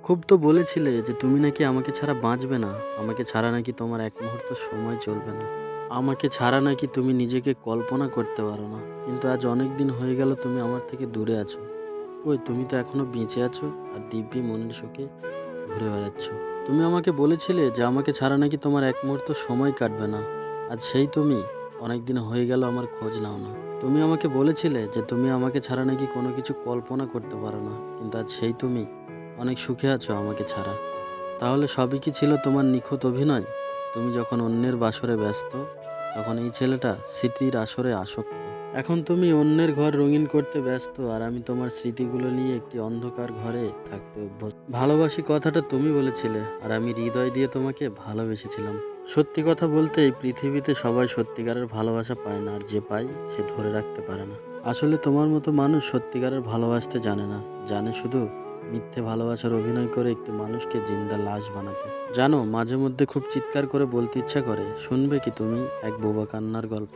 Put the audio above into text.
খুব তো বলেছিলে যে তুমি নাকি আমাকে ছাড়া বাঁচবে না। আমাকে ছাড়া নাকি তোমার এক মুহূর্ত সময় চলবে না। আমাকে ছাড়া নাকি তুমি নিজেকে কল্পনা করতে পারো না। কিন্তু আজ অনেক দিন হয়ে গেল তুমি আমার থেকে দূরে আছো। কই তুমি তো এখনো বেঁচে আছো আর দিব্যি মনের সুখে ঘুরে বেড়াচ্ছ। তুমি আমাকে বলেছিলে যে আমাকে ছাড়া নাকি তোমার এক মুহূর্ত সময় কাটবে না। আজ সেই তুমি অনেক দিন হয়ে গেল আমার খোঁজ নাও না। তুমি আমাকে বলেছিলে যে তুমি আমাকে ছাড়া নাকি কোনো কিছু কল্পনা করতে পারো না। কিন্তু আজ সেই তুমি অনেক সুখে আছো আমাকে ছাড়া। তাহলে সবই কি ছিল তোমার নিখুঁত অভিনয়? তুমি যখন অন্যের বাসরে ব্যস্ত, তখন এই ছেলেটা স্মৃতির আসরে আসক্ত। এখন তুমি অন্যের ঘর রঙিন করতে ব্যস্ত আর আমি তোমার স্মৃতিগুলো নিয়ে একটি অন্ধকার ঘরে থাকতে অভ্যস্ত। ভালোবাসি কথাটা তুমি বলেছিলে আর আমি হৃদয় দিয়ে তোমাকে ভালোবেসেছিলাম। সত্যি কথা বলতে এই পৃথিবীতে সবাই সত্যিকারের ভালোবাসা পায় না, আর যে পায় সে ধরে রাখতে পারে না। আসলে তোমার মতো মানুষ সত্যিকারের ভালোবাসতে জানে না, জানে শুধু মিথ্যে ভালোবাসার অভিনয় করে একটি মানুষকে জিন্দা লাশ বানাতে। জানো, মাঝে মধ্যে খুব চিৎকার করে বলতে ইচ্ছা করে, শুনবে কি তুমি এক বোবা কান্নার গল্প?